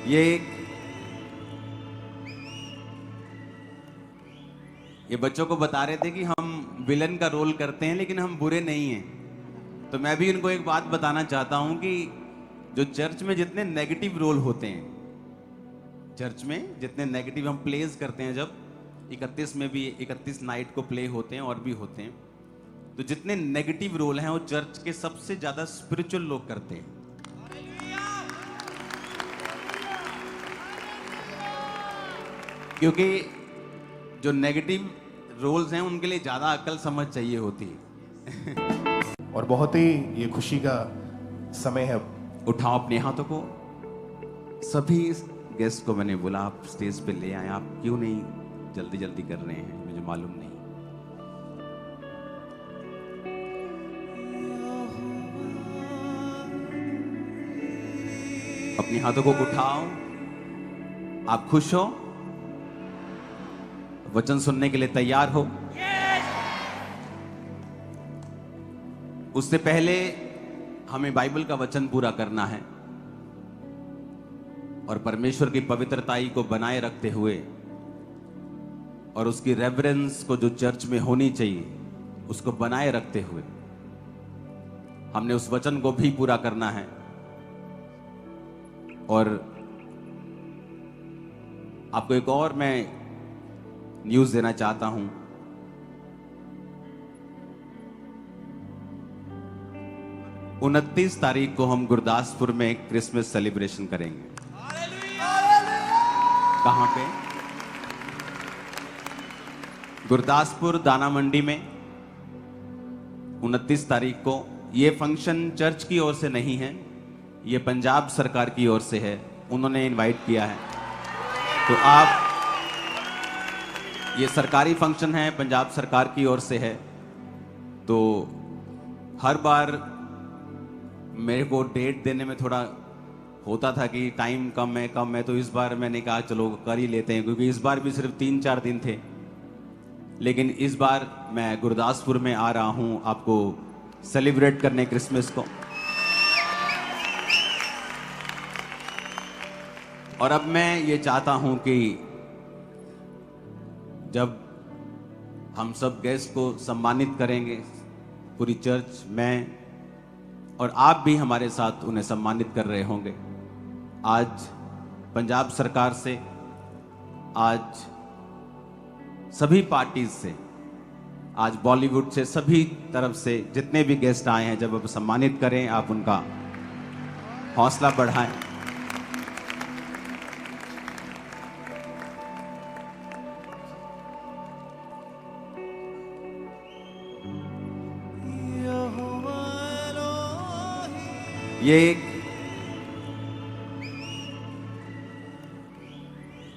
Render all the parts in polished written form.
ये ये बच्चों को बता रहे थे कि हम विलन का रोल करते हैं लेकिन हम बुरे नहीं हैं। तो मैं भी इनको एक बात बताना चाहता हूं कि जो चर्च में जितने नेगेटिव रोल होते हैं, चर्च में जितने नेगेटिव हम प्लेज करते हैं, जब 31 में भी 31 नाइट को प्ले होते हैं और भी होते हैं, तो जितने नेगेटिव रोल हैं वो चर्च के सबसे ज्यादा स्पिरिचुअल लोग करते हैं। क्योंकि जो नेगेटिव रोल्स हैं उनके लिए ज्यादा अक्ल समझ चाहिए होती है। और बहुत ही ये खुशी का समय है। उठाओ अपने हाथों को। सभी गेस्ट को मैंने बोला आप स्टेज पे ले आए, आप क्यों नहीं जल्दी जल्दी कर रहे हैं, मुझे मालूम नहीं। अपने हाथों को उठाओ। आप खुश हो? वचन सुनने के लिए तैयार हो? उससे पहले हमें बाइबल का वचन पूरा करना है और परमेश्वर की पवित्रताई को बनाए रखते हुए और उसकी रेवरेंस को जो चर्च में होनी चाहिए उसको बनाए रखते हुए हमने उस वचन को भी पूरा करना है। और आपको एक और मैं न्यूज़ देना चाहता हूं। उनतीस तारीख को हम गुरदासपुर में क्रिसमस सेलिब्रेशन करेंगे। कहां पे? गुरदासपुर दाना मंडी में 29 तारीख को। यह फंक्शन चर्च की ओर से नहीं है, यह पंजाब सरकार की ओर से है, उन्होंने इनवाइट किया है। तो आप, ये सरकारी फंक्शन है, पंजाब सरकार की ओर से है। तो हर बार मेरे को डेट देने में थोड़ा होता था कि टाइम कम है, तो इस बार मैंने कहा चलो कर ही लेते हैं, क्योंकि इस बार भी सिर्फ 3-4 दिन थे। लेकिन इस बार मैं गुरदासपुर में आ रहा हूं आपको सेलिब्रेट करने क्रिसमस को। और अब मैं ये चाहता हूं कि जब हम सब गेस्ट को सम्मानित करेंगे, पूरी चर्च, मैं और आप भी हमारे साथ उन्हें सम्मानित कर रहे होंगे। आज पंजाब सरकार से, आज सभी पार्टीज से, आज बॉलीवुड से, सभी तरफ से जितने भी गेस्ट आए हैं, जब आप सम्मानित करें, आप उनका हौसला बढ़ाएं।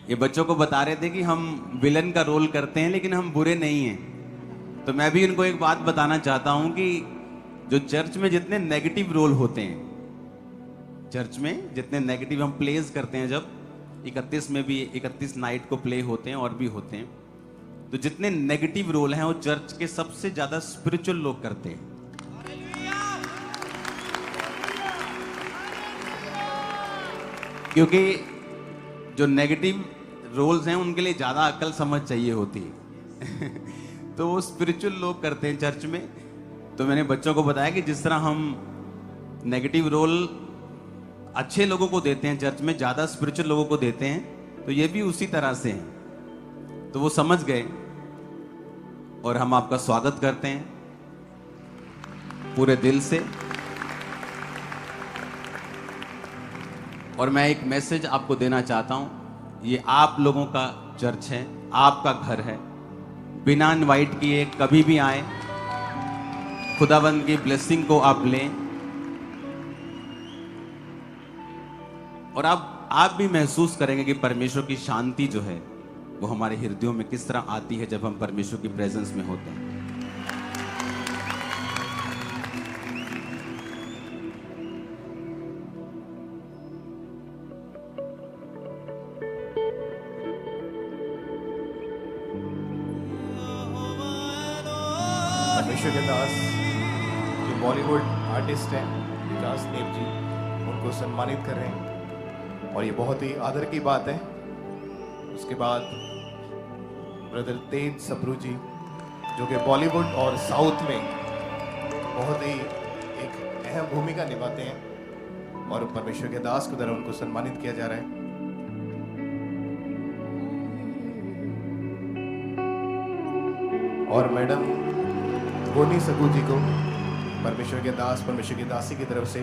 ये बच्चों को बता रहे थे कि हम विलन का रोल करते हैं लेकिन हम बुरे नहीं हैं। तो मैं भी इनको एक बात बताना चाहता हूं कि जो चर्च में जितने नेगेटिव रोल होते हैं, चर्च में जितने नेगेटिव हम प्लेज करते हैं, जब 31 में भी 31 नाइट को प्ले होते हैं और भी होते हैं, तो जितने नेगेटिव रोल हैं वो चर्च के सबसे ज्यादा स्पिरिचुअल लोग करते हैं। क्योंकि जो नेगेटिव रोल्स हैं उनके लिए ज्यादा अक्ल समझ चाहिए होती है। तो वो स्पिरिचुअल लोग करते हैं चर्च में। तो मैंने बच्चों को बताया कि जिस तरह हम नेगेटिव रोल अच्छे लोगों को देते हैं चर्च में, ज्यादा स्पिरिचुअल लोगों को देते हैं, तो ये भी उसी तरह से हैं। तो वो समझ गए और हम आपका स्वागत करते हैं पूरे दिल से। और मैं एक मैसेज आपको देना चाहता हूं, ये आप लोगों का चर्च है, आपका घर है। बिना इनवाइट किए कभी भी आए, खुदावंद की ब्लेसिंग को आप लें। और आप भी महसूस करेंगे कि परमेश्वर की शांति जो है वो हमारे हृदयों में किस तरह आती है जब हम परमेश्वर की प्रेजेंस में होते हैं। परमेश्वर के दास जो बॉलीवुड आर्टिस्ट हैं, विकास देव जी, उनको सम्मानित कर रहे हैं। और ये बहुत ही आदर की बात है। उसके बाद ब्रदर तेज सप्रू जी, जो कि बॉलीवुड और साउथ में बहुत ही एक अहम भूमिका निभाते हैं और परमेश्वर के दास के द्वारा उनको सम्मानित किया जा रहा है। और मैडम बोनी सकू जी को परमेश्वर के दास, परमेश्वर की दासी की तरफ से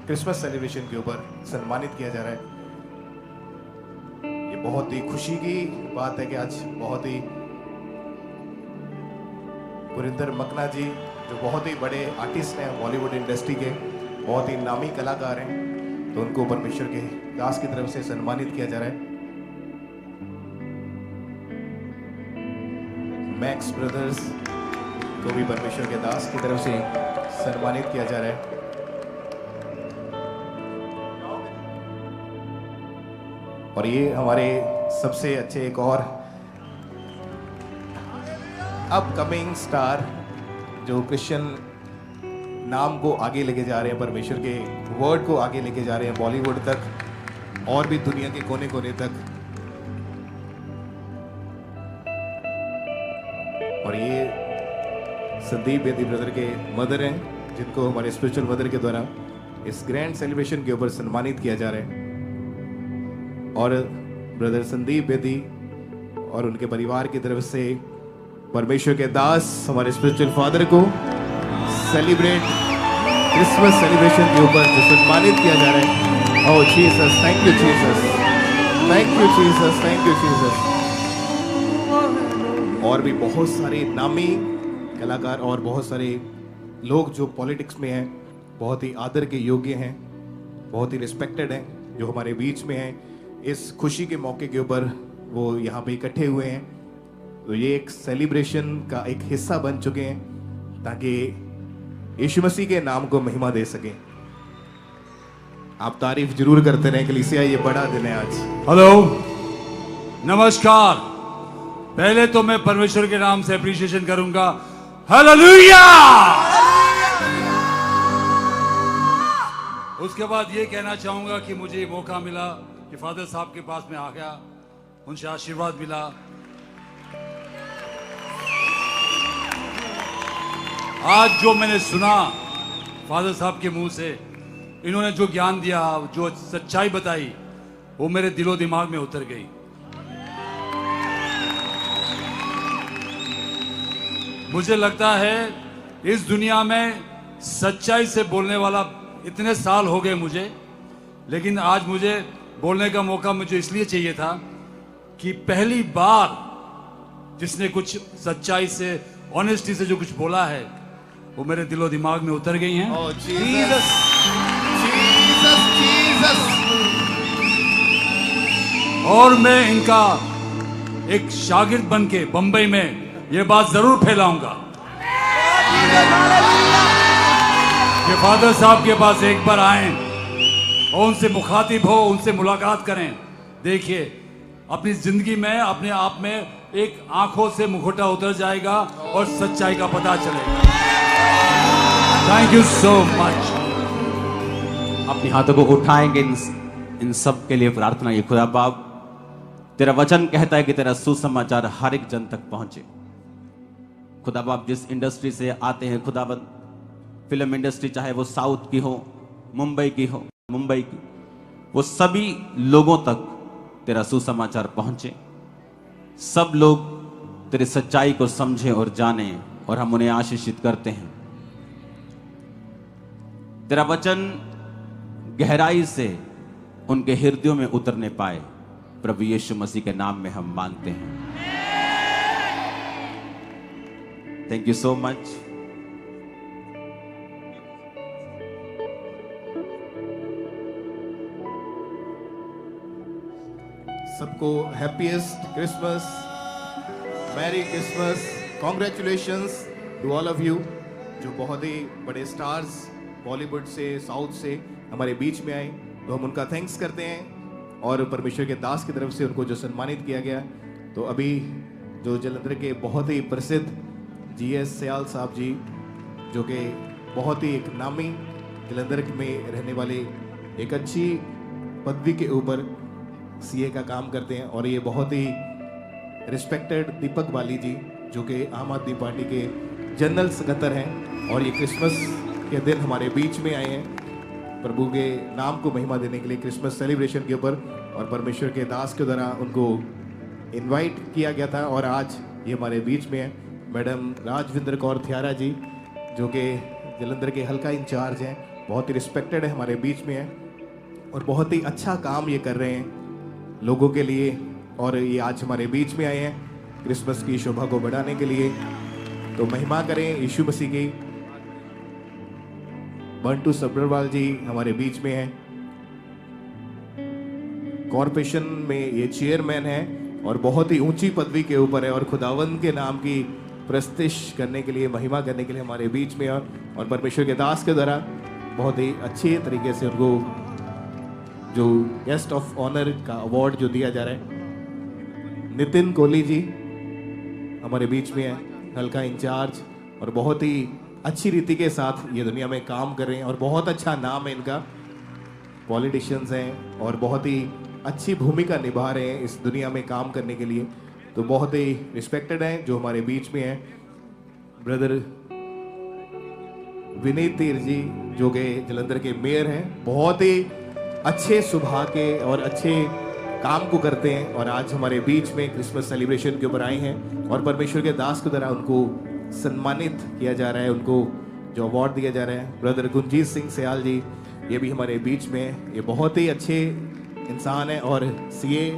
क्रिसमस सेलिब्रेशन के ऊपर सम्मानित किया जा रहा है। ये बहुत ही खुशी की बात है कि आज बहुत ही पुरिंदर मकना जी, जो बहुत ही बड़े आर्टिस्ट हैं बॉलीवुड इंडस्ट्री के, बहुत ही नामी कलाकार हैं, तो उनको परमेश्वर के दास की तरफ से सम्मानित किया जा रहा है। मैक्स ब्रदर्स को भी परमेश्वर के दास की तरफ से सम्मानित किया जा रहा है। और ये हमारे सबसे अच्छे एक और अपकमिंग स्टार, जो क्रिश्चियन नाम को आगे लेके जा रहे हैं, परमेश्वर के वर्ड को आगे लेके जा रहे हैं बॉलीवुड तक और भी दुनिया के कोने कोने तक। और ये संदीप बेदी ब्रदर के मदर हैं, जिनको हमारे स्पिरिचुअल मदर के द्वारा इस ग्रैंड सेलिब्रेशन के ऊपर सम्मानित किया जा रहा है। और ब्रदर संदीप बेदी और उनके परिवार की तरफ से परमेश्वर के दास हमारे स्पिरिचुअल फादर को सेलिब्रेट क्रिसमस सेलिब्रेशन के ऊपर जो सम्मानित किया जा रहा है। Oh Jesus, thank you Jesus, thank you Jesus, thank you Jesus. और भी बहुत सारे नामी कलाकार और बहुत सारे लोग जो पॉलिटिक्स में हैं, बहुत ही आदर के योग्य हैं, बहुत ही रिस्पेक्टेड हैं, जो हमारे बीच में हैं। इस खुशी के मौके के ऊपर वो यहाँ पे इकट्ठे हुए हैं। तो ये एक सेलिब्रेशन का एक हिस्सा बन चुके हैं, ताकि यीशु मसीह के नाम को महिमा दे सकें। आप तारीफ जरूर करते रहें कलीसिया, ये बड़ा दिन है आज। हेलो, नमस्कार। पहले तो मैं परमेश्वर के नाम से अप्रिशिएशन करूंगा। हालेलुया। उसके बाद ये कहना चाहूंगा कि मुझे मौका मिला कि फादर साहब के पास में आ गया, उनसे आशीर्वाद मिला। आज जो मैंने सुना फादर साहब के मुंह से, इन्होंने जो ज्ञान दिया, जो सच्चाई बताई, वो मेरे दिलो दिमाग में उतर गई। मुझे लगता है इस दुनिया में सच्चाई से बोलने वाला इतने साल हो गए मुझे, लेकिन आज मुझे बोलने का मौका मुझे इसलिए चाहिए था कि पहली बार जिसने कुछ सच्चाई से, ऑनेस्टी से जो कुछ बोला है, वो मेरे दिलो दिमाग में उतर गई हैं। Oh, Jesus. Jesus, Jesus. और मैं इनका एक शागिर्द बन के बंबई में ये बात जरूर फैलाऊंगा कि फादर साहब के पास एक बार आए और उनसे मुखातिब हो, उनसे मुलाकात करें। देखिए, अपनी जिंदगी में अपने आप में एक आंखों से मुखौटा उतर जाएगा और सच्चाई का पता चलेगा। Thank you so much. अपने हाथों को उठाएंगे, इन सब के लिए प्रार्थना। ये खुदा बाप, तेरा वचन कहता है कि तेरा सुसमाचार हर एक जन तक पहुंचे। खुदा बाप, जिस इंडस्ट्री से आते हैं खुदाबंद, फिल्म इंडस्ट्री, चाहे वो साउथ की हो, मुंबई की हो, मुंबई की, वो सभी लोगों तक तेरा सुसमाचार पहुंचे। सब लोग तेरे सच्चाई को समझें और जानें, और हम उन्हें आशीषित करते हैं। तेरा वचन गहराई से उनके हृदयों में उतरने पाए, प्रभु यीशु मसीह के नाम में हम मांगते हैं। Thank you so much. सबको happiest Christmas, merry Christmas, congratulations to all of you, जो बहुत ही बड़े स्टार्स बॉलीवुड से, साउथ से हमारे बीच में आए। तो हम उनका थैंक्स करते हैं, और परमेश्वर के दास की तरफ से उनको जो सम्मानित किया गया। तो अभी जो जलंधर के बहुत ही प्रसिद्ध GS सयाल साहब जी, जो कि बहुत ही एक नामी जलंधर में रहने वाले एक अच्छी पदवी के ऊपर सीए का काम करते हैं। और ये बहुत ही रिस्पेक्टेड दीपक बाली जी, जो कि आम आदमी पार्टी के जनरल सेक्रेटरी हैं, और ये क्रिसमस के दिन हमारे बीच में आए हैं प्रभु के नाम को महिमा देने के लिए क्रिसमस सेलिब्रेशन के ऊपर। और परमेश्वर के दास के द्वारा उनको इनवाइट किया गया था और आज ये हमारे बीच में है। मैडम राजविंदर कौर थियारा जी, जो कि जलंधर के हल्का इंचार्ज हैं, बहुत ही रिस्पेक्टेड है, हमारे बीच में है और बहुत ही अच्छा काम ये कर रहे हैं लोगों के लिए। और ये आज हमारे बीच में आए हैं क्रिसमस की शोभा को बढ़ाने के लिए। तो महिमा करें यीशु मसीह की। बंटू सब्रवाल जी हमारे बीच में हैं, कॉरपोरेशन में ये चेयरमैन है और बहुत ही ऊंची पदवी के ऊपर है और खुदावंद के नाम की प्रस्तिश करने के लिए, महिमा करने के लिए हमारे बीच में। और परमेश्वर के दास के द्वारा बहुत ही अच्छे तरीके से उनको जो गेस्ट ऑफ ऑनर का अवार्ड जो दिया जा रहा है। नितिन कोहली जी हमारे बीच में है, हल्का इंचार्ज, और बहुत ही अच्छी रीति के साथ ये दुनिया में काम कर रहे हैं और बहुत अच्छा नाम है इनका। पॉलिटिशियंस हैं और बहुत ही अच्छी भूमिका निभा रहे हैं इस दुनिया में काम करने के लिए। तो बहुत ही रिस्पेक्टेड हैं जो हमारे बीच में हैं। ब्रदर विनीत तीर जी, जो कि जलंधर के मेयर हैं, बहुत ही अच्छे स्वभाव के और अच्छे काम को करते हैं और आज हमारे बीच में क्रिसमस सेलिब्रेशन के ऊपर आए हैं और परमेश्वर के दास के द्वारा उनको सम्मानित किया जा रहा है, उनको जो अवार्ड दिया जा रहा है। ब्रदर गुंजीत सिंह सयाल जी, ये भी हमारे बीच में है। ये बहुत ही अच्छे इंसान है और सीए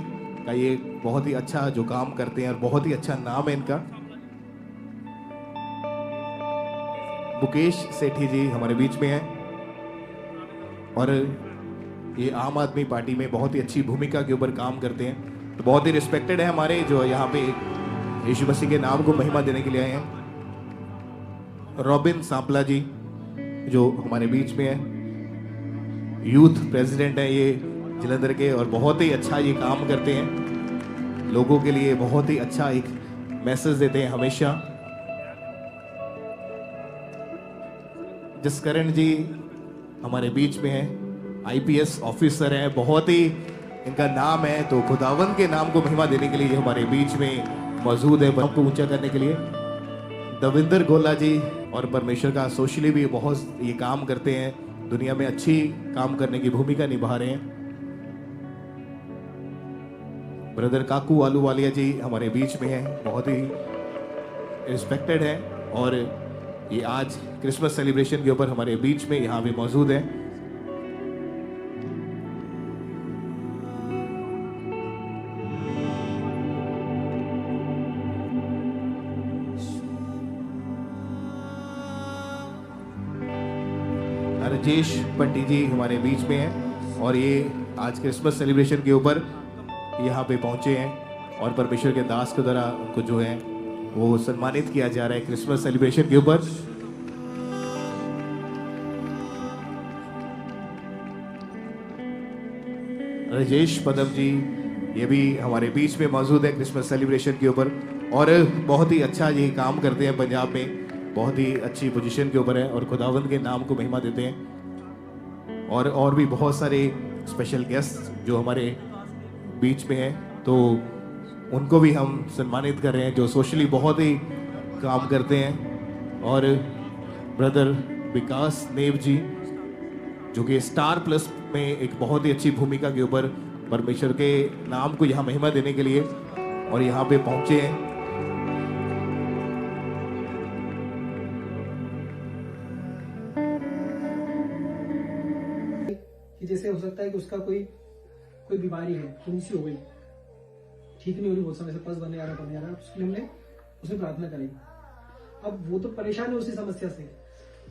का ये बहुत ही अच्छा जो काम करते हैं और बहुत ही अच्छा नाम है इनका। मुकेश सेठी जी हमारे बीच में है और ये आम आदमी पार्टी में बहुत ही अच्छी भूमिका के ऊपर काम करते हैं। तो बहुत ही रिस्पेक्टेड है हमारे, जो यहाँ पे यीशु मसीह के नाम को महिमा देने के लिए आए हैं। रॉबिन सांपला जी जो हमारे बीच में है, यूथ प्रेसिडेंट है ये जलंधर के और बहुत ही अच्छा ये काम करते हैं लोगों के लिए, बहुत ही अच्छा एक मैसेज देते हैं हमेशा। जसकरण जी हमारे बीच में है, आईपीएस ऑफिसर है, बहुत ही इनका नाम है। तो खुदावंद के नाम को महिमा देने के लिए हमारे बीच में मौजूद है, को ऊंचा करने के लिए। दविंदर गोला जी और परमेश्वर का सोशली भी बहुत ये काम करते हैं, दुनिया में अच्छी काम करने की भूमिका निभा रहे हैं। ब्रदर काकू आलूवालिया जी हमारे बीच में है, बहुत ही रिस्पेक्टेड है और ये आज क्रिसमस सेलिब्रेशन के ऊपर हमारे बीच में यहाँ पे मौजूद है। राजेश पंडित जी हमारे बीच में हैं और ये आज क्रिसमस सेलिब्रेशन के ऊपर यहाँ पे पहुंचे हैं और परमेश्वर के दास के द्वारा उनको जो है वो सम्मानित किया जा रहा है क्रिसमस सेलिब्रेशन के ऊपर। राजेश पदम जी ये भी हमारे बीच में मौजूद है क्रिसमस सेलिब्रेशन के ऊपर और बहुत ही अच्छा ये काम करते हैं, पंजाब में बहुत ही अच्छी पोजीशन के ऊपर है और खुदावंद के नाम को महिमा देते हैं। और भी बहुत सारे स्पेशल गेस्ट जो हमारे बीच में हैं, तो उनको भी हम सम्मानित कर रहे हैं जो सोशली बहुत ही काम करते हैं। और ब्रदर विकास नेव जी जो कि स्टार प्लस में एक बहुत ही अच्छी भूमिका के ऊपर परमेश्वर के नाम को यहाँ महिमा देने के लिए और यहाँ पे पहुंचे हैं। कि जैसे हो सकता है कि उसका कोई बीमारी है, फुंसी हो गई, ठीक नहीं हो रही, बहुत समय से पस बने आ रहा, उसके लिए हमने उसमें प्रार्थना करेगी। अब वो तो परेशान है उसी समस्या से,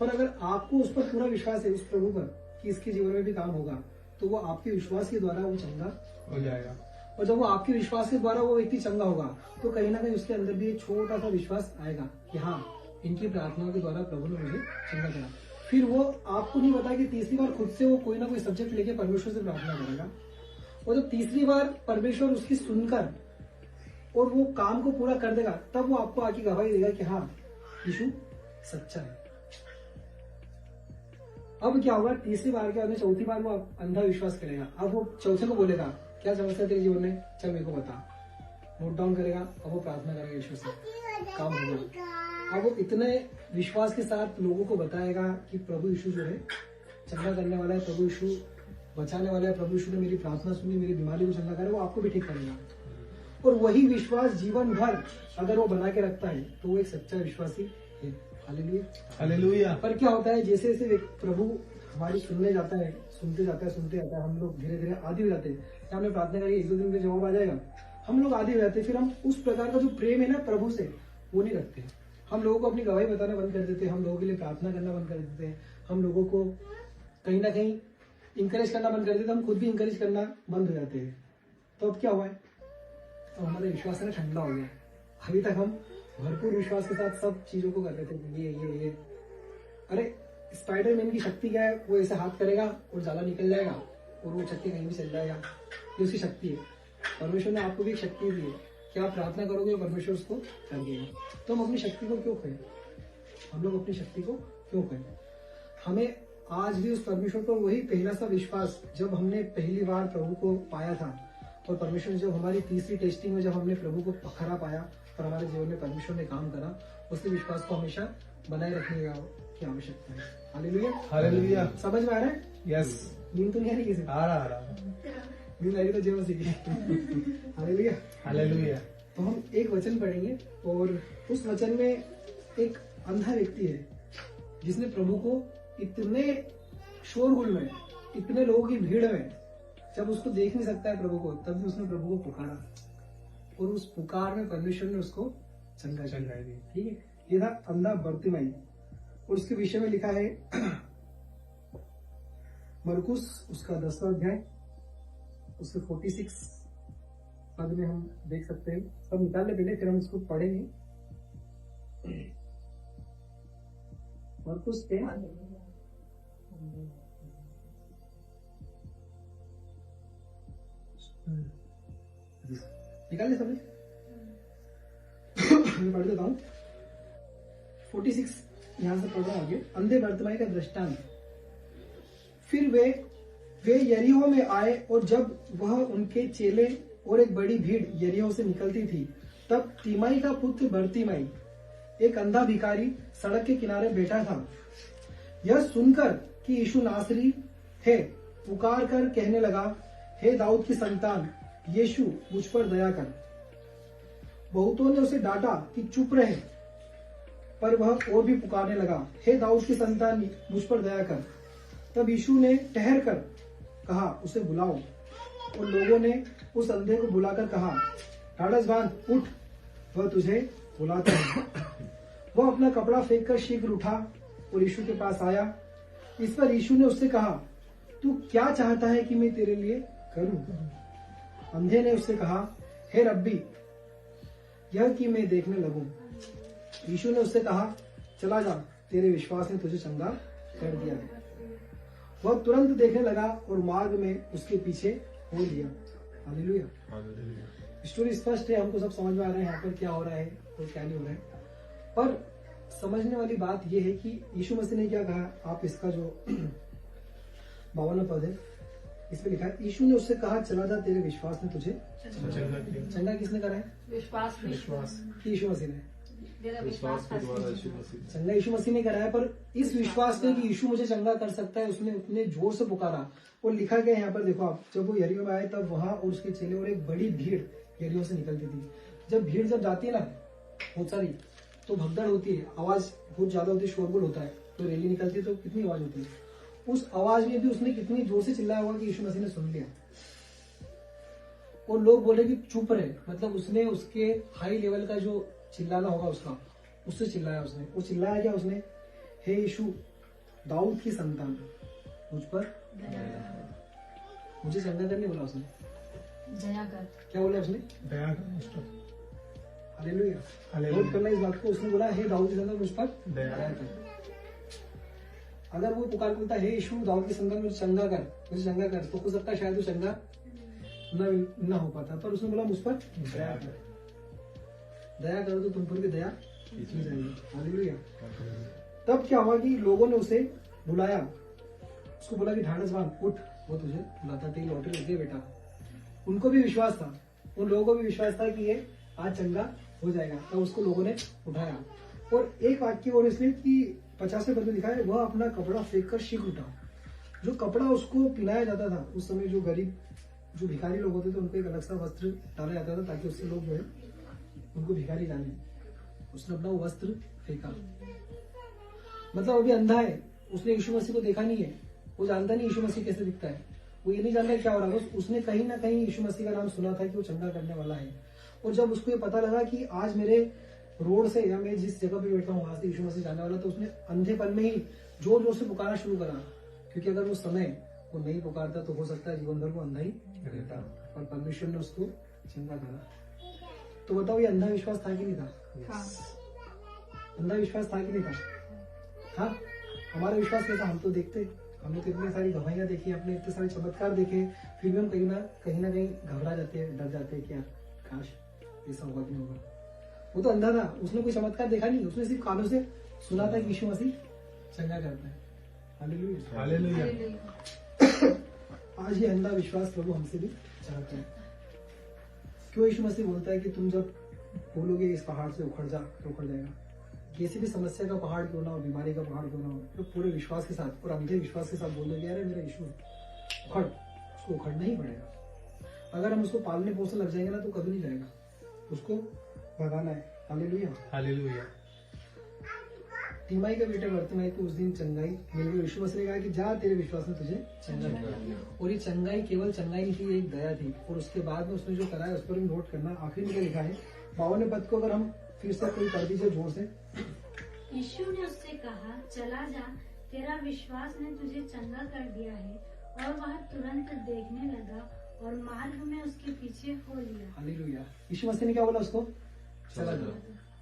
पर अगर आपको उस पर पूरा विश्वास है, उस प्रभु पर, कि इसके जीवन में भी काम होगा, तो वो आपके विश्वास के द्वारा वो चंगा हो जाएगा। और जब वो आपके विश्वास के द्वारा वो व्यक्ति चंगा होगा, तो कहीं ना कहीं उसके अंदर भी एक छोटा सा विश्वास आएगा कि हाँ, इनकी प्रार्थनाओं के द्वारा प्रभु ने मुझे चंगा करा। फिर वो आपको नहीं पता कि तीसरी बार खुद से वो कोई ना कोई सब्जेक्ट लेके परमेश्वर से प्रार्थना करेगा, और जब तीसरी बार परमेश्वर उसकी सुनकर और वो काम को पूरा कर देगा, तब वो आपको आके गवाही देगा कि हाँ, यीशु सच्चा है। अब क्या होगा, तीसरी बार के बाद में चौथी बार वो अंधा विश्वास करेगा। अब वो चौथे को बोलेगा क्या समस्या तेरे जीवन में, चल मेरे को बता, नोट डाउन करेगा। अब वो प्रार्थना करेगा ईश्वर से, काम होगा। अब वो इतने विश्वास के साथ लोगों को बताएगा कि प्रभु यीशु जो है चंगा करने वाला है, प्रभु यीशु बचाने वाला है, प्रभु यीशु ने मेरी प्रार्थना सुनी, मेरी बीमारी को चंगा करे, वो आपको भी ठीक करेगा। और वही विश्वास जीवन भर अगर वो बना के रखता है तो वो एक सच्चा विश्वासी है। Hallelujah, hallelujah. पर क्या होता है, जैसे जैसे प्रभु हमारी सुनने जाता है, सुनते जाता है, हम लोग धीरे धीरे आदी हो जाते हैं। क्या हमने प्रार्थना करी, 1-2 दिन में जवाब आ जाएगा, हम लोग आदी हो जाते हैं। फिर हम उस प्रकार का जो प्रेम है ना प्रभु से, वो नहीं रखते। हम लोगों को अपनी गवाही बताना बंद कर देते हैं, हम लोगों के लिए प्रार्थना करना बंद कर देते हैं, हम लोगों को कहीं ना कहीं इंकरेज करना बंद कर देते हैं, हम खुद भी इंकरेज करना बंद हो जाते हैं। तो अब क्या हुआ है, तो हमारा विश्वास है ना ठंडा हो गया। अभी तक हम भरपूर विश्वास के साथ सब चीजों को कर रहे थे, ये अरे स्पाइडरमैन की शक्ति क्या है, वो ऐसे हाथ करेगा और जाला निकल जाएगा और वो चक्के कहीं भी चल जाएगा, ये उसकी शक्ति है। परमेश्वर ने आपको भी एक शक्ति दी है कि आप प्रार्थना करोगे और परमेश्वर उसको कर देगा। तो हम अपनी शक्ति को क्यों खोएं, हम लोग अपनी शक्ति को क्यों खोएं। हमें आज भी उस परमेश्वर पर वही पहला सा विश्वास, जब हमने पहली बार प्रभु को पाया था और परमेश्वर ने जब हमारी तीसरी टेस्टिंग में जब हमने प्रभु को पखरा पाया और हमारे जीवन में परमेश्वर ने काम करा, उसी विश्वास को हमेशा बनाए रखने की आवश्यकता है। Hallelujah, hallelujah. समझ में आ रहा है? यस। नींद तो नहीं आ रही किसी? आ रहा नींद आ रही तो जय मसीह। Hallelujah, hallelujah. तो हम एक वचन पढ़ेंगे और उस वचन में एक अंधा व्यक्ति है जिसने प्रभु को इतने शोरगुल में, इतने लोगों की भीड़ में, जब उसको देख नहीं सकता है प्रभु को, तब भी उसने प्रभु को पुकारा और उस पुकार में परमेश्वर ने उसको चंगा किया। ठीक है, ये था अंधा बर्तिमाई। और उसके विषय में लिखा है मरकुस उसका 10वां अध्याय उसके 46 पद में हम देख सकते हैं। सब निकालने पहले फिर हम इसको पढ़ेंगे। मरकुस पे निकाल समझ मैं पढ़ देता हूँ। 46 यहां से पढ़ रहा हूं आगे। अंधे बर्तिमाई का दृष्टांत। फिर वे यरीहो में आए और जब वह उनके चेले और एक बड़ी भीड़ यरीहो से निकलती थी, तब तीमाई का पुत्र बर्तिमाई, एक अंधा भिखारी, सड़क के किनारे बैठा था। यह सुनकर कि यीशु नासरी है, पुकार कर कहने लगा, हे दाऊद की संतान, यीशु मुझ पर दया कर। बहुतों ने उसे डांटा कि चुप रहे, पर वह और भी पुकारने लगा, हे दाऊद की संतान, मुझ पर दया कर। तब यीशु ने ठहर कर कहा, उसे बुलाओ। और लोगों ने उस अंधे को बुलाकर कहा, ढाढ़स बांध, उठ, वह तुझे बुलाता है। वह अपना कपड़ा फेंक कर शीघ्र उठा और यीशु के पास आया। इस पर यीशु ने उससे कहा, तू क्या चाहता है कि मैं तेरे लिए करूं? अंधे ने उससे कहा, हे रब्बी, यह कि मैं देखने लगूं। यीशु ने उससे कहा, चला जा, तेरे विश्वास ने तुझे चंगा कर दिया है। वह तुरंत देखने लगा और मार्ग में उसके पीछे हो लिया। हालेलुया। स्टोरी स्पष्ट है, हमको सब समझ में आ रहा है यहाँ पर क्या हो रहा है और क्या नहीं हो रहा है। पर समझने वाली बात यह है कि यीशु मसीह ने क्या कहा। आप इसका जो 52वां पद है, इसमें लिखा है, यीशु ने उससे कहा, चला जा, तेरे विश्वास ने तुझे चंगा। किसने करा है? विश्वास। यीशु मसीह ने। चंगा यीशु मसीह ने कराया, पर इस विश्वास ने कि यीशु मुझे चंगा कर सकता है, उसने उतने जोर से पुकारा। और लिखा गया यहाँ पर, देखो आप, जब वो यरीहो में आए तब वहां और उसके चेले और एक बड़ी भीड़ यरीहो से निकलती थी। जब भीड़ जब जाती है ना बहुत सारी, तो भगदड़ होती है, आवाज बहुत ज्यादा होती है, शोरगुल होता है। तो रैली निकलती है तो कितनी आवाज होती है। उस आवाज में भी उसने कितनी जोर से चिल्लाया होगा कि यीशु मसीह ने सुन लिया। और लोग बोले कि चुप रहे, मतलब उसने उसके हाई लेवल का जो चिल्लाना होगा उसका, उससे चिल्लाया उसने। वो चिल्लाया क्या उसने? हे यीशु, दाऊद की संतान, मुझ पर मुझे चंगा करने बोला उसने। दया कर। क्या बोला उसने? दया कर। हालेलुया। नोट करना इस बात को। उसने बोला, हे दाऊद की संतान, मुझ पर दया कर। अगर वो पुकार बोलता, हे यीशु, दाऊद की संतान, मुझे चंगा कर, तो हो सकता है शायद वो चंगा न हो पाता। पर उसने बोला, मुझ पर दया कर। दया करो तो तुम पर भी दया की जाएगी। हालेलुया। तब क्या हुआ कि लोगों ने उसे बुलाया उसको बोला कि ढांढस बांध, उठ, वो तुझे बुलाता, तेरी लॉटरी लग गई बेटा। उनको भी विश्वास था, उन लोगों को भी विश्वास था कि ये आज चंगा हो जाएगा, तब उसको लोगों ने उठाया। और एक वाक्य और इसलिए कि 50वें पद में लिखा है, वह अपना कपड़ा फेंक कर शीघ्र उठा। जो कपड़ा उसको पिलाया जाता था उस समय, जो गरीब, जो भिखारी लोग होते थे, उनको एक अलग सा वस्त्र डाला जाता था ताकि उससे लोग जो है उनको भिखारी जाने। उसने अपना वो वस्त्र फेंका। मतलब अभी अंधा है, उसने यीशु मसीह को देखा नहीं है, वो जानता नहीं यीशु मसीह कैसे दिखता है, वो ये नहीं जानता क्या हो रहा है, बस उसने कहीं ना कहीं यीशु मसीह का नाम सुना था कि वो चंगा करने वाला है। और जब उसको ये पता लगा कि आज मेरे रोड से या मैं जिस जगह पे बैठा हूँ वहां से यीशु मसीह जाने वाला, तो उसने अंधेपन में ही जोर जोर से पुकारना शुरू करा। क्योंकि अगर वो समय वो नहीं पुकारता तो हो सकता है जीवन भर वो अंधा ही रहता, और परमेश्वर ने उसको चंगा करा। तो बताओ ये अंधा विश्वास था कि नहीं था? अंधा विश्वास था कि नहीं था? हमारा विश्वास कैसा? हम तो देखते, हमने तो इतनी सारी गवाहियां देखी, अपने इतने सारे चमत्कार देखे, फिर भी हम कहीं ना कहीं घबरा जाते हैं, डर जाते हैं कि यार काश ऐसा होगा कि नहीं होगा। वो तो अंधा था, उसने कोई चमत्कार देखा नहीं, उसने सिर्फ कानों से सुना था कि यीशु मसीह चंगा करता है। Hallelujah, hallelujah. आज ये अंधा विश्वास प्रभु हमसे भी चाहता है। क्यों यीशु मसीह बोलता है कि तुम जब बोलोगे इस पहाड़ से उखड़ जा, तो उखड़ जाएगा। किसी भी समस्या का पहाड़ क्यों ना हो, बीमारी का पहाड़ क्यों ना हो, तो पूरे विश्वास के साथ और अंधे विश्वास के साथ बोलोगे अरे मेरा यीशु उखड़, उसको उखड़ना ही पड़ेगा। अगर हम उसको पालने पोसने लग जाएंगे ना तो कभी नहीं जाएगा, उसको भगाना है। Hallelujah, hallelujah. तिमाई के बेटे बर्तिमाई को उस दिन चंगाई मिल गई। यीशु मसीह ने कहा कि जा, तेरे विश्वास ने तुझे चंगा किया। और ये चंगाई केवल चंगाई नहीं थी, एक दया थी। और उसके बाद में उसने जो करा है उस पर भी नोट करना। आखिर में क्या लिखा है 52वें पद को अगर हम फिर से कोई कर दीजिए जोर से। यीशु ने उससे कहा, चला जा, तेरा विश्वास ने तुझे चंगा कर दिया है। और वह तुरंत देखने लगा और मार्ग में उसके पीछे हो लिया। हालेलुया। यीशु मसीह ने क्या बोला उसको? चला जा।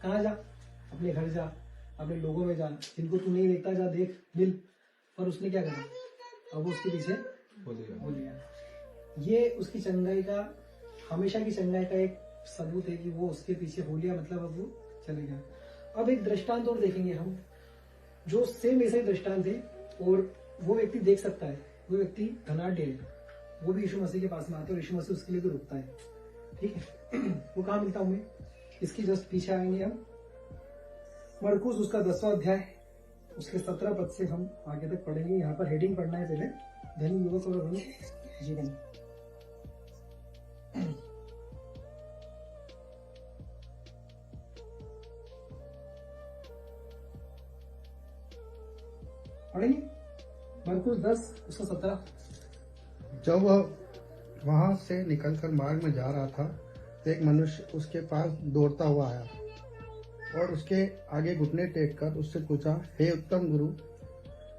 कहाँ जा? अपने घर जा, अपने लोगों में जा, जिनको तू नहीं देखता जा, देख, मिल। पर उसने क्या करा? अब वो उसके पीछे हो लिया। ये उसकी चंगाई का, हमेशा की चंगाई का एक सबूत है कि वो उसके पीछे हो लिया, मतलब अब वो चले गया। अब एक दृष्टांत और देखेंगे हम, जो सेम ऐसे ही दृष्टांत है, और वो व्यक्ति देख सकता है। वो व्यक्ति धनाढ्य है, वो भी यीशु मसीह के पास में आता है और यीशु मसीह उसके लिए भी रुकता है। ठीक है। वो कहाँ मिलता हूँ मैं? इसकी जस्ट पीछे आएंगे हम। मरकुस उसका 10वां अध्याय, उसके 17 पद से हम आगे तक पढ़ेंगे। यहाँ पर हेडिंग पढ़ना है पहले, धनी युवक और धनी जीवन। पढ़ेंगे मरकुस 10 उसका 17। जब वह वहां से निकलकर मार्ग में जा रहा था तो एक मनुष्य उसके पास दौड़ता हुआ आया और उसके आगे घुटने टेक कर उससे पूछा, हे उत्तम गुरु,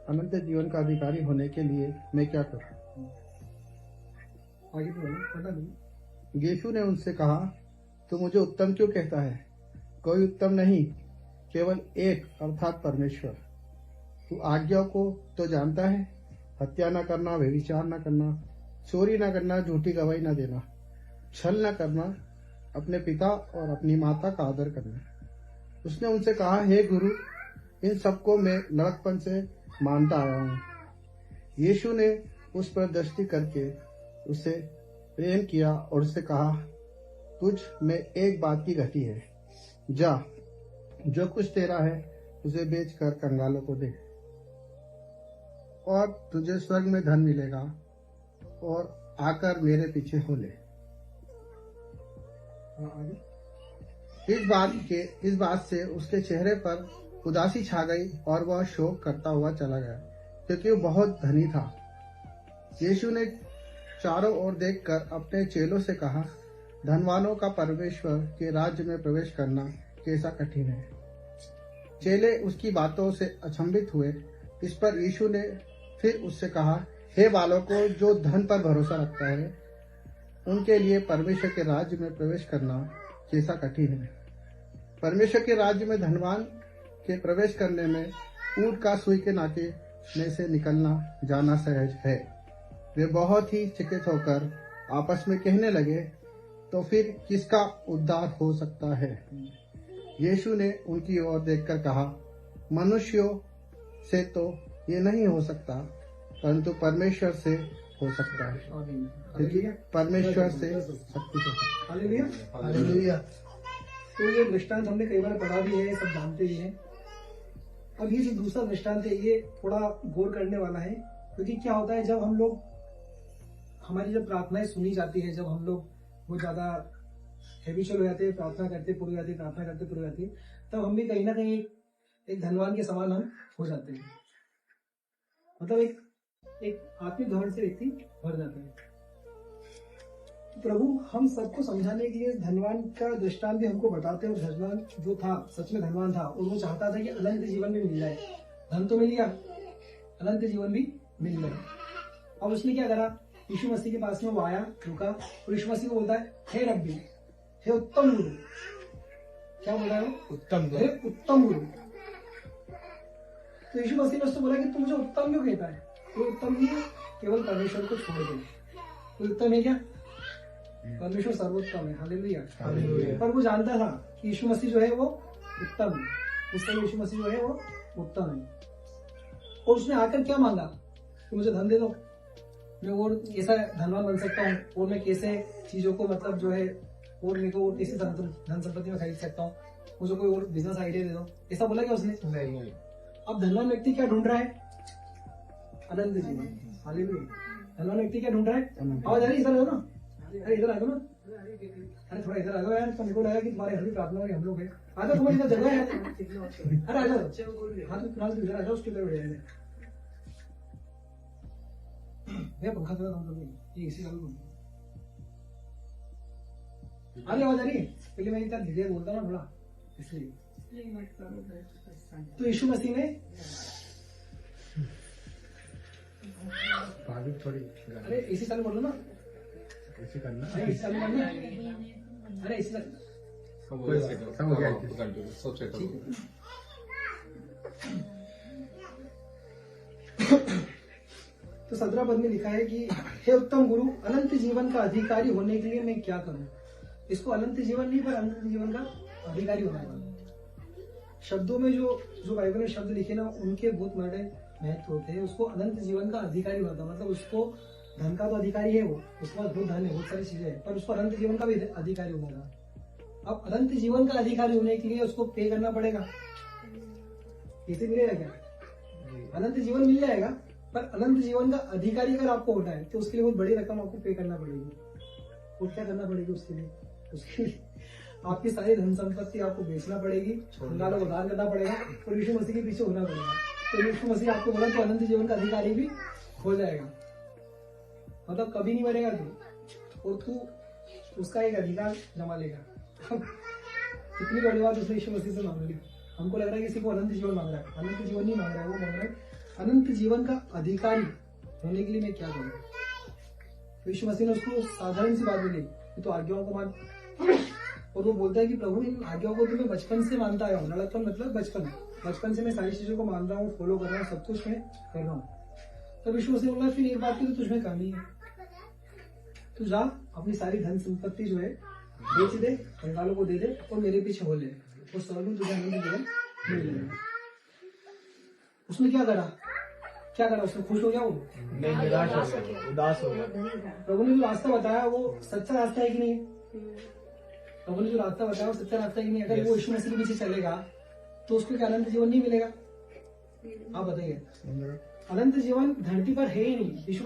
अनंत जीवन का अधिकारी होने के लिए मैं क्या करूं? आगे तो पता नहीं। यीशु ने उनसे कहा, तू मुझे उत्तम क्यों कहता है? कोई उत्तम नहीं, केवल एक, अर्थात परमेश्वर। तू आज्ञाओं को तो जानता है, हत्या न करना, व्यभिचार न करना, चोरी न करना, झूठी गवाही न देना, छल न करना, अपने पिता और अपनी माता का आदर करना। उसने उनसे कहा, हे गुरु, इन सबको मैं लड़कपन से मानता आया हूँ। यीशु ने उस पर दृष्टि करके उसे प्रेम किया और उससे कहा, तुझ में एक बात की घटी है, जा, जो कुछ तेरा है उसे बेचकर कंगालों को दे और तुझे स्वर्ग में धन मिलेगा, और आकर मेरे पीछे हो ले। इस बात से उसके चेहरे पर उदासी छा गई और वह शोक करता हुआ चला गया, क्योंकि वो बहुत धनी था। यीशु ने चारों ओर देखकर अपने चेलों से कहा, धनवानों का परमेश्वर के राज्य में प्रवेश करना कैसा कठिन है। चेले उसकी बातों से अचंभित हुए। इस पर यीशु ने फिर उससे कहा, हे बालकों, जो धन पर भरोसा रखता है, उनके लिए परमेश्वर के राज्य में प्रवेश करना कैसा कठिन है। परमेश्वर के राज्य में धनवान के प्रवेश करने में ऊंट का सुई के नाके में से निकलना जाना सहज है। वे बहुत ही चकित होकर आपस में कहने लगे, तो फिर किसका उद्धार हो सकता है? यीशु ने उनकी ओर देखकर कहा, मनुष्यों से तो ये नहीं हो सकता, परंतु परमेश्वर से हो सकता है, आमीन। क्योंकि परमेश्वर से सब कुछ हो सकता है। हालेलुया। हालेलुया। तो ये दृष्टांत हमने कई बार पढ़ा भी है, सब जानते ही हैं। अब ये जो दूसरा दृष्टांत है ये थोड़ा गौर करने वाला है, क्योंकि क्या होता है जब हम लोग, हमारी जब प्रार्थनाएं सुनी जाती है, जब हम लोग बहुत ज्यादा हैबिचुअल हो जाते हैं, प्रार्थना करते पूरी जाती है, प्रार्थना करते पूरी जाती है, तब हम भी कहीं ना कहीं एक धनवान के समान हम हो जाते हैं। मतलब एक आत्मिक धन से व्यक्ति भर जाता है। प्रभु हम सबको समझाने के लिए धनवान का दृष्टांत भी हमको बताते हैं। धनवान जो था सच में धनवान था और वो चाहता था कि अनंत जीवन भी मिल जाए। धन तो मिल गया, अनंत जीवन भी मिल जाए। अब उसने क्या करा, यीशु मसीह के पास में वो आया, रुका और यीशु मसीह को बोलता है, हे रब्बी, हे उत्तम गुरु। क्या बोला है वो? उत्तम हे उत्तम गुरु। तो यीशु मसीह ने उसको बोला कि तू मुझे उत्तम क्यों कहता है? कोई उत्तम नहीं है, केवल परमेश्वर को छोड़ दे। कोई उत्तम है क्या? परमेश्वर सर्वोत्तम है। हालेलुया। हालेलुया। पर वो जानता था कि यीशु मसीह जो है वो उत्तम है, उससे यीशु मसीह जो है वो उत्तम है। और उसने आकर क्या मांगा कि मुझे धन दे दो, मैं और ऐसा धनवान बन सकता हूँ, और मैं कैसे चीजों को मतलब जो है और मेरे को और कैसे धन संपत्ति में खरीद सकता हूँ, मुझे कोई और बिजनेस आइडिया दे दो। ऐसा बोला क्या उसने? नहीं। अब धनवान व्यक्ति क्या ढूंढ रहा है? अनंत जीवन। हालेलुया। धनवान व्यक्ति क्या ढूंढ रहा है? आवाज आ रही है? इधर आओ ना, अरे इधर आ जाओ ना, अरे थोड़ा इधर आ जाओ यार, तुमको लगा कि तुम्हारे घर में प्रार्थना में हम लोग हैं। आ जाओ, तुम्हारी इधर जगह है। अरे आ जाओ, हाँ तो फिलहाल इधर आ जाओ, उसके इधर बैठ जाएंगे। भैया पंखा थोड़ा कम कर दो, ये इसी चालू कर दो। आ रही आवाज आ रही है? पहले मैं इतना धीरे बोलता ना थोड़ा, इसलिए। तो यीशु मसीह ने थोड़ी अरे इसी चालू कर दो ना, ऐसे करना। अरे इसी चालू करना, अरे इसी चालू। सब हो गया। ठीक है। तो 17 पद में लिखा है कि हे उत्तम गुरु, अनंत जीवन का अधिकारी होने के लिए मैं क्या करूं? इसको अनंत जीवन नहीं पर अनंत जीवन का अधिकारी होना है। शब्दों में जो बाइबल में शब्द लिखे ना, उनके बहुत बड़े महत्व होते हैं। उसको अनंत जीवन का अधिकारी होता है, मतलब उसको धन का तो अधिकारी है, वो उसके पास बहुत धन है, बहुत सारी चीजें हैं, पर उसको अनंत जीवन का भी अधिकारी होना था। अब अनंत जीवन का अधिकारी होने के लिए उसको पे करना पड़ेगा। कैसे मिलेगा? क्या अनंत जीवन मिल जाएगा, पर अनंत जीवन का अधिकारी अगर आपको होना है तो उसके लिए बहुत बड़ी रकम आपको पे करना पड़ेगी। और क्या करना पड़ेगी उसके लिए? उसके लिए आपकी सारी धन संपत्ति आपको बेचना पड़ेगी, कंगालों को दान करना पड़ेगा और यीशु मसीह के पीछे होना पड़ेगा। तो यीशु मसीह आपको बोला तो अनंत जीवन का अधिकारी भी हो जाएगा, मतलब कभी नहीं मरेगा तू, और तू उसका एक अधिकार जमा लेगा। कितनी बड़ी बात उसने यीशु मसीह से मांग ली। हमको लग रहा है किसी को अनंत जीवन मांग रहा है, अनंत जीवन नहीं मांग रहा है, वो मांग रहा है अनंत जीवन का अधिकारी होने के लिए मैं क्या करूं? तो यीशु मसीह ने उसको साधारण सी बात बोली कि तो आज्ञाओं को मान। और वो बोलता है कि प्रभु इन आज्ञाओं को तो मैं बचपन से मानता आया हूँ। लड़कपन मतलब बचपन से मैं सारी चीजों को मान रहा हूँ, फॉलो कर रहा हूँ, सब कुछ मैं कर रहा हूँ। तब यीशु मसीह बोला फिर एक बात की तो तुझमें कमी है, तू जा अपनी सारी धन संपत्ति जो है बेच दे, कंगालों को दे दे और मेरे पीछे हो ले, और स्वर्ग में तुझे आनंद जीवन मिल जाएगा। उसने क्या करा? उसने खुश हो गया? वो नहीं, निराश हो गया, उदास हो गया। प्रभु ने जो रास्ता बताया वो सच्चा रास्ता है कि नहीं? प्रभु ने जो रास्ता बताया वो सच्चा रास्ता है कि नहीं? अगर वो यीशु मसीह के पीछे चलेगा तो उसको क्या अनंत जीवन नहीं मिलेगा? आप बताइए। अनंत जीवन धरती पर है ही नहीं। यीशु